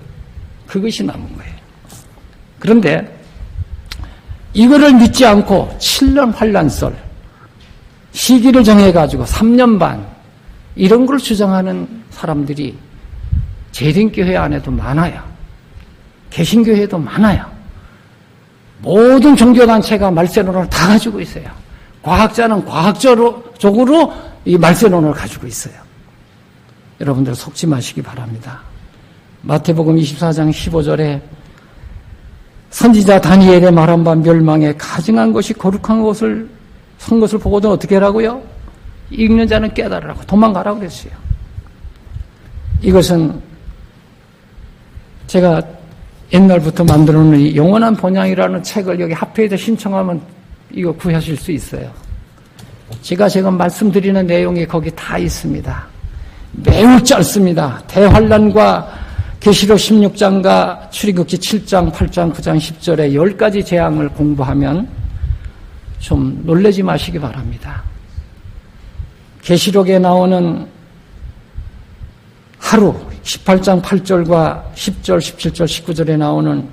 그것이 남은 거예요. 그런데 이거를 믿지 않고 7년 환란설, 시기를 정해가지고 3년 반 이런 걸 주장하는 사람들이 재림교회 안에도 많아요. 개신교회도 많아요. 모든 종교단체가 말세론을 다 가지고 있어요. 과학자는 과학적으로 이 말세론을 가지고 있어요. 여러분들 속지 마시기 바랍니다. 마태복음 24장 15절에 선지자 다니엘의 말한 바 멸망에 가증한 것이 거룩한 것을 선 것을 보고도 어떻게 하라고요? 읽는 자는 깨달으라고 도망가라고 그랬어요. 이것은 제가 옛날부터 만들어 놓은 이 영원한 번향이라는 책을 여기 합회에서 신청하면 이거 구하실 수 있어요. 제가 지금 말씀드리는 내용이 거기 다 있습니다. 매우 짧습니다. 대환란과 계시록 16장과 출애굽기 7장, 8장, 9장, 10절에 10가지 재앙을 공부하면 좀 놀라지 마시기 바랍니다. 계시록에 나오는 하루 18장 8절과 10절, 17절, 19절에 나오는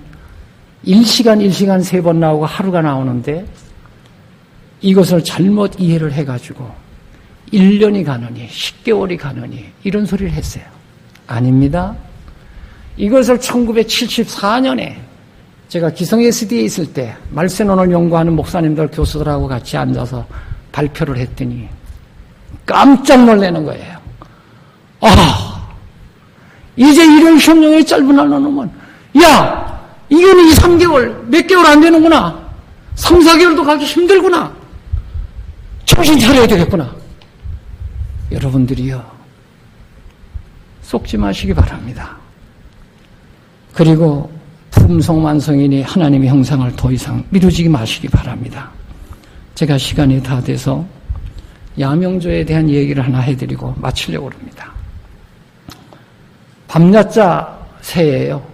1시간 3번 나오고 하루가 나오는데 이것을 잘못 이해를 해가지고 1년이 가느니 10개월이 가느니 이런 소리를 했어요. 아닙니다. 이것을 1974년에 제가 기성 SD에 있을 때 말세논을 연구하는 목사님들 교수들하고 같이 앉아서 발표를 했더니 깜짝 놀라는 거예요. 이제 이런 시험용의 짧은 날 나누면 야, 이거는 2, 3개월 몇 개월 안 되는구나. 3, 4개월도 가기 힘들구나. 정신 차려야 되겠구나. 여러분들이요, 속지 마시기 바랍니다. 그리고 품성만성이니 하나님의 형상을 더 이상 미루지 마시기 바랍니다. 제가 시간이 다 돼서 야명조에 대한 얘기를 하나 해드리고 마치려고 합니다. 밤야자 새예요.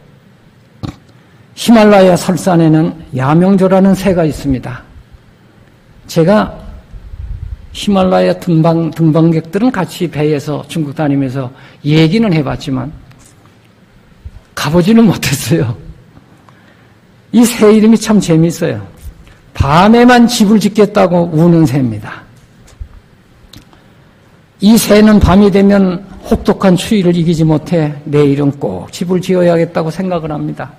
히말라야 설산에는 야명조라는 새가 있습니다. 제가 히말라야 등반객들은 같이 배에서 중국 다니면서 얘기는 해봤지만 가보지는 못했어요. 이 새 이름이 참 재미있어요. 밤에만 집을 짓겠다고 우는 새입니다. 이 새는 밤이 되면 혹독한 추위를 이기지 못해 내일은 꼭 집을 지어야겠다고 생각을 합니다.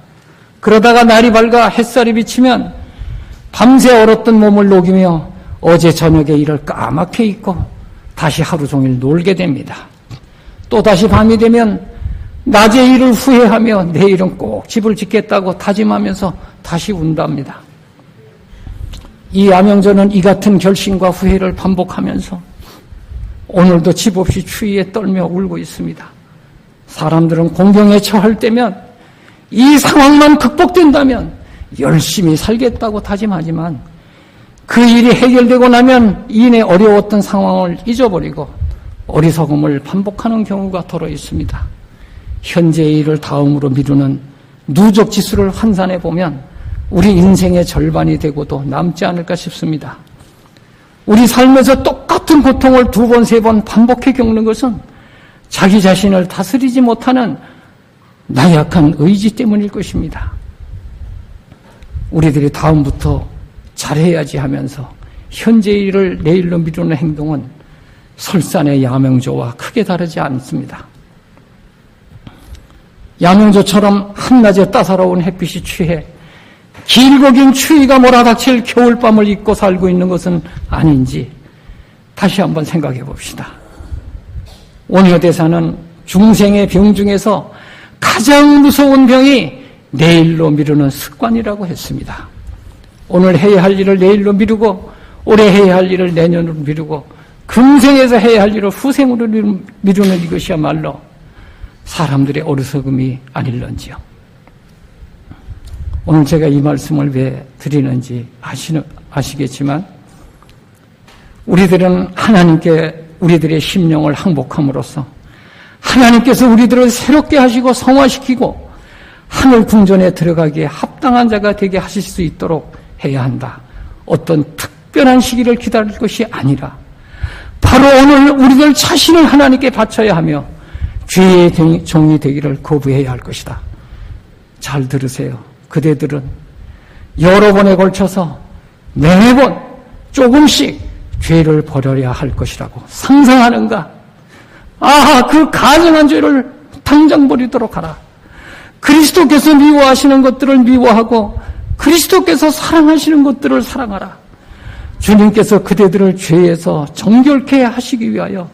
그러다가 날이 밝아 햇살이 비치면 밤새 얼었던 몸을 녹이며 어제 저녁에 이를 까맣게 잊고 다시 하루 종일 놀게 됩니다. 또다시 밤이 되면 낮에 일을 후회하며 내일은 꼭 집을 짓겠다고 다짐하면서 다시 운답니다. 이 야명조는 이 같은 결심과 후회를 반복하면서 오늘도 집 없이 추위에 떨며 울고 있습니다. 사람들은 공경에 처할 때면 이 상황만 극복된다면 열심히 살겠다고 다짐하지만 그 일이 해결되고 나면 이내 어려웠던 상황을 잊어버리고 어리석음을 반복하는 경우가 더러 있습니다. 현재의 일을 다음으로 미루는 누적 지수를 환산해 보면 우리 인생의 절반이 되고도 남지 않을까 싶습니다. 우리 삶에서 똑같은 고통을 2번, 3번 반복해 겪는 것은 자기 자신을 다스리지 못하는 나약한 의지 때문일 것입니다. 우리들이 다음부터 잘해야지 하면서 현재의 일을 내일로 미루는 행동은 설산의 야명조와 크게 다르지 않습니다. 야명조처럼 한낮에 따사로운 햇빛이 취해 길고 긴 추위가 몰아닥칠 겨울밤을 잊고 살고 있는 것은 아닌지 다시 한번 생각해 봅시다. 원효대사는 중생의 병 중에서 가장 무서운 병이 내일로 미루는 습관이라고 했습니다. 오늘 해야 할 일을 내일로 미루고 올해 해야 할 일을 내년으로 미루고 금생에서 해야 할 일을 후생으로 미루는 이것이야말로 사람들의 어리석음이 아닐런지요. 오늘 제가 이 말씀을 왜 드리는지 아시겠지만 우리들은 하나님께 우리들의 심령을 항복함으로써 하나님께서 우리들을 새롭게 하시고 성화시키고 하늘 궁전에 들어가기에 합당한 자가 되게 하실 수 있도록 해야 한다. 어떤 특별한 시기를 기다릴 것이 아니라 바로 오늘 우리들 자신을 하나님께 바쳐야 하며 죄의 종이 되기를 거부해야 할 것이다. 잘 들으세요. 그대들은 여러 번에 걸쳐서 매번 조금씩 죄를 버려야 할 것이라고 상상하는가? 그 가증한 죄를 당장 버리도록 하라. 그리스도께서 미워하시는 것들을 미워하고 그리스도께서 사랑하시는 것들을 사랑하라. 주님께서 그대들을 죄에서 정결케 하시기 위하여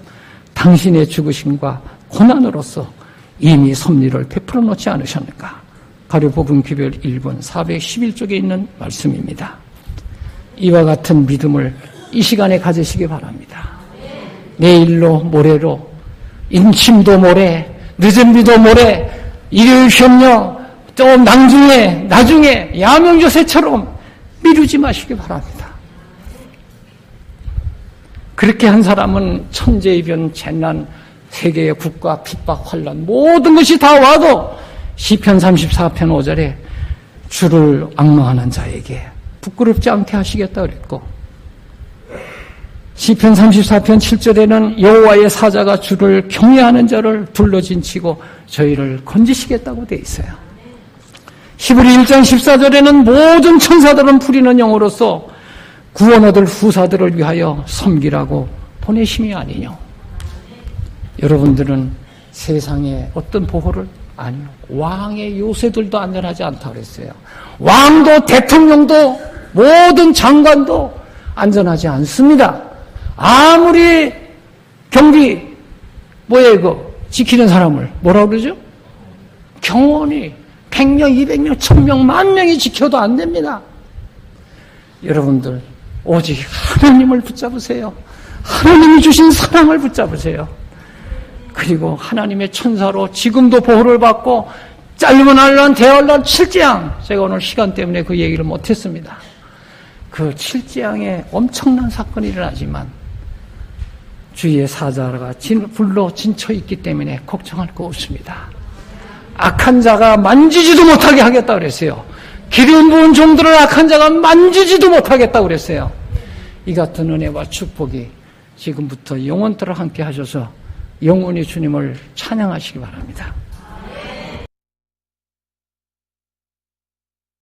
당신의 죽으심과 고난으로서 이미 섭리를 베풀어 놓지 않으셨는가? 가려법은 귀별 1번 411쪽에 있는 말씀입니다. 이와 같은 믿음을 이 시간에 가지시기 바랍니다. 내일로 모레로 인침도 모레 늦은 비도 모레 일요일 쉬엄령 또 나중에 야명조새처럼 미루지 마시기 바랍니다. 그렇게 한 사람은 천재이변 재난 세계의 국가 핍박 환란 모든 것이 다 와도 시편 34편 5절에 주를 앙망하는 자에게 부끄럽지 않게 하시겠다 그랬고 시편 34편 7절에는 여호와의 사자가 주를 경외하는 자를 둘러진치고 저희를 건지시겠다고 돼 있어요. 히브리 1장 14절에는 모든 천사들은 부리는 영으로서 구원 얻을 후사들을 위하여 섬기라고 보내심이 아니뇨. 여러분들은 세상에 어떤 보호를? 아니요. 왕의 요새들도 안전하지 않다고 그랬어요. 왕도 대통령도 모든 장관도 안전하지 않습니다. 아무리 경비 지키는 사람을 뭐라고 그러죠? 경호원이 100명, 200명, 1000명, 10,000명이 지켜도 안 됩니다. 여러분들 오직 하나님을 붙잡으세요. 하나님이 주신 사랑을 붙잡으세요. 그리고 하나님의 천사로 지금도 보호를 받고 짧은 한란, 대환란 7재앙, 제가 오늘 시간 때문에 그 얘기를 못했습니다. 그 7재앙에 엄청난 사건이 일어나지만 주위의 사자가 불로 진쳐 있기 때문에 걱정할 거 없습니다. 악한 자가 만지지도 못하게 하겠다 그랬어요. 기름 부은 종들을 악한 자가 만지지도 못하겠다 그랬어요. 이 같은 은혜와 축복이 지금부터 영원토록 함께 하셔서 영원히 주님을 찬양하시기 바랍니다.